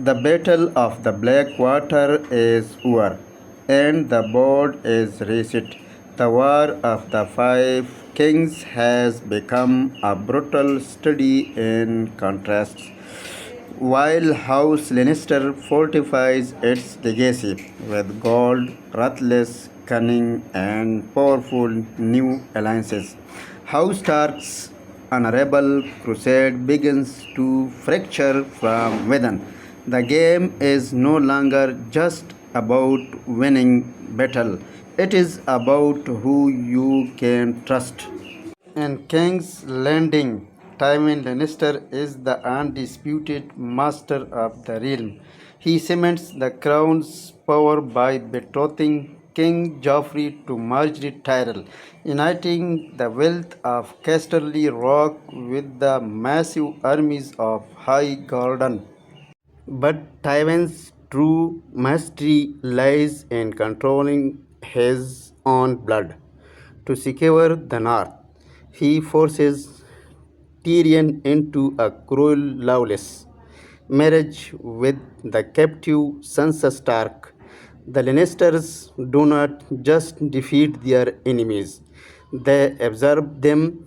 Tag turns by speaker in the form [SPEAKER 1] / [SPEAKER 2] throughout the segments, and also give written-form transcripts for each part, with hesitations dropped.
[SPEAKER 1] The Battle of the Blackwater is over, and the board is reset. The War of the Five Kings has become a brutal study in contrasts. While House Lannister fortifies its legacy with gold, ruthless, cunning, and powerful new alliances, House Stark's honorable crusade begins to fracture from within. The game is no longer just about winning battle. It is about who you can trust. In King's Landing, Tywin Lannister is the undisputed master of the realm. He cements the crown's power by betrothing King Joffrey to Margaery Tyrell, uniting the wealth of Casterly Rock with the massive armies of Highgarden. But Tywin's true mastery lies in controlling his own blood. To secure the north, he forces Tyrion into a cruel, lawless marriage with the captive Sansa Stark. The Lannisters do not just defeat their enemies, they absorb them,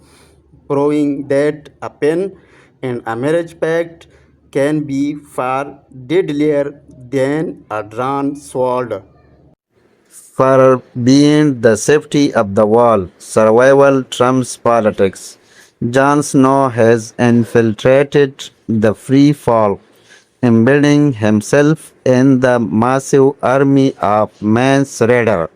[SPEAKER 1] proving that a pen and a marriage pact can be far deadlier than a drawn sword. Far beyond the safety of the wall, survival trumps politics. Jon Snow has infiltrated the Free Folk, embedding himself in the massive army of Mance Raider.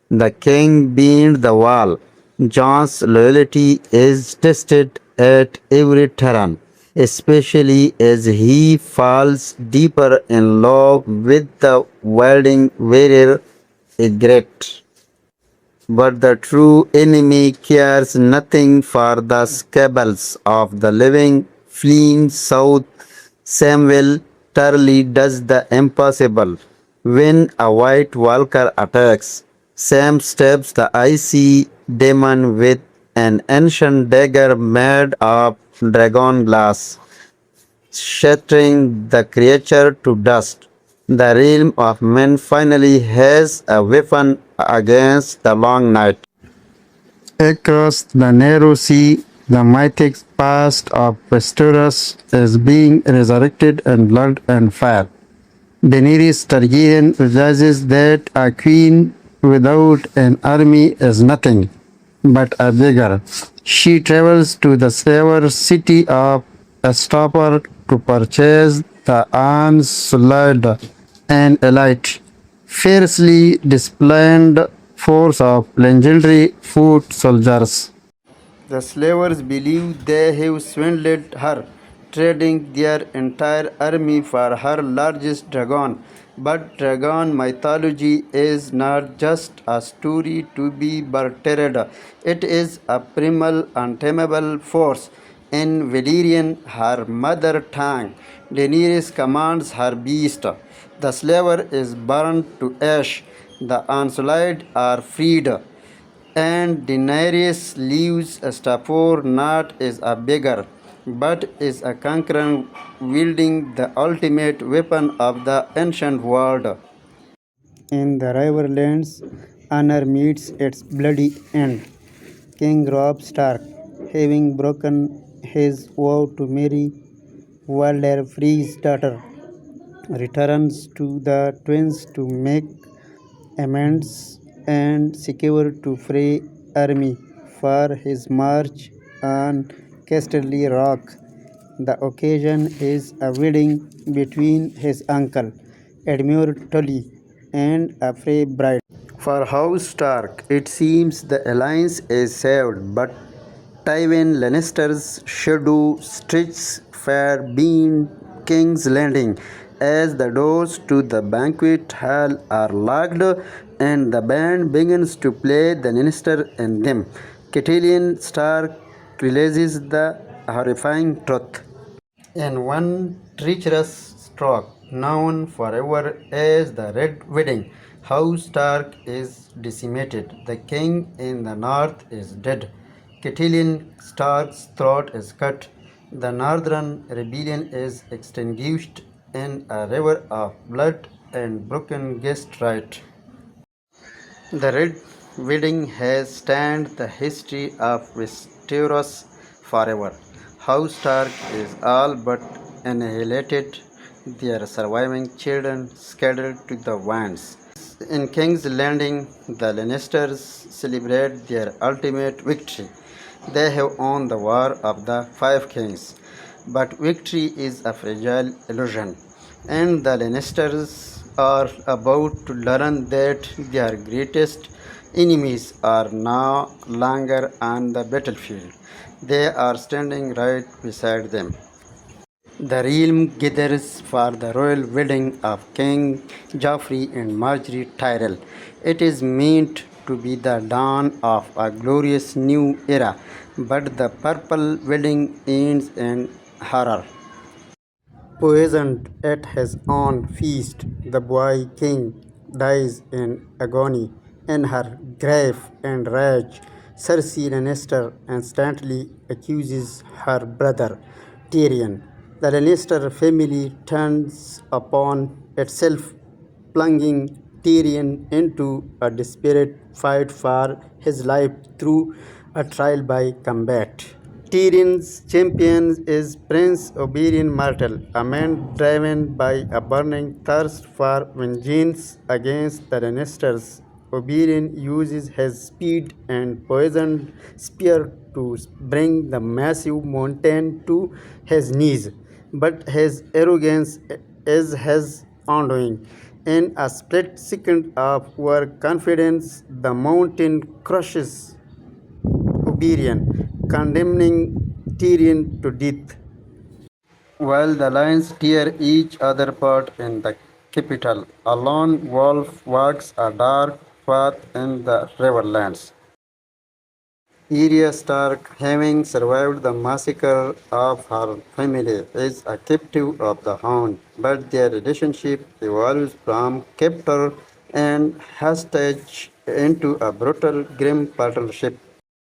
[SPEAKER 1] The king beyond the wall, Jon's loyalty is tested at every turn, especially as he falls deeper in love with the wielding warrior Ygritte. But the true enemy cares nothing for the squabbles of the living, fleeing south. Samuel Turley does the impossible. When a white walker attacks, Sam stabs the icy demon with an ancient dagger made of dragon glass, shattering the creature to dust. The realm of men finally has a weapon against the long night. Across the narrow sea, the mythic past of Westeros is being resurrected in blood and fire. Daenerys Targaryen realizes that a queen without an army is nothing but a beggar. She travels to the saver city of Astapor to purchase the unsullied and elite, fiercely displayed force of legendary foot soldiers. The slavers believe they have swindled her, trading their entire army for her largest dragon. But dragon mythology is not just a story to be bartered, it is a primal, untamable force. In Valyrian, her mother tongue, Daenerys commands her beast. The slaver is burned to ash, the unsullied are freed, and Daenerys leaves Astapor not as a beggar, but as a conqueror wielding the ultimate weapon of the ancient world. In the Riverlands, honor meets its bloody end. King Robb Stark, having broken his vow to marry Walder Frey's daughter, returns to the twins to make amends and secure to Frey army for his march on Casterly Rock. The occasion is a wedding between his uncle, Edmure Tully, and a Frey bride. For House Stark, it seems the alliance is saved, but Tywin Lannister's shadow stretches far beyond King's Landing as the doors to the banquet hall are locked and the band begins to play the Lannister anthem. Catelyn Stark realizes the horrifying truth. In one treacherous stroke, known forever as the Red Wedding, House Stark is decimated. The king in the north is dead. Catelyn Stark's throat is cut. The northern rebellion is extinguished, in a river of blood and broken guest right. The Red Wedding has stand the history of Westeros forever. House Stark is all but annihilated, their surviving children scattered to the winds. In King's Landing, the Lannisters celebrate their ultimate victory. They have won the War of the Five Kings, but victory is a fragile illusion, and the Lannisters are about to learn that their greatest enemies are no longer on the battlefield. They are standing right beside them. The realm gathers for the royal wedding of King Joffrey and Margaery Tyrell. It is meant to be the dawn of a glorious new era, but the purple wedding ends in horror. Poisoned at his own feast, the boy king dies in agony. In her grief and rage, Cersei Lannister instantly accuses her brother Tyrion. The Lannister family turns upon itself, plunging Tyrion into a desperate fight for his life through a trial by combat. Tyrion's champion is Prince Oberyn Martell, a man driven by a burning thirst for vengeance against the Lannisters. Oberyn uses his speed and poisoned spear to bring the massive mountain to his knees, but his arrogance is his undoing. In a split second of overconfidence, the mountain crushes Oberyn, condemning Tyrion to death, while the lions tear each other apart in the capital. A lone wolf walks a dark path in the Riverlands. Arya Stark, having survived the massacre of her family, is a captive of the Hound, but their relationship evolves from captor and hostage into a brutal, grim partnership.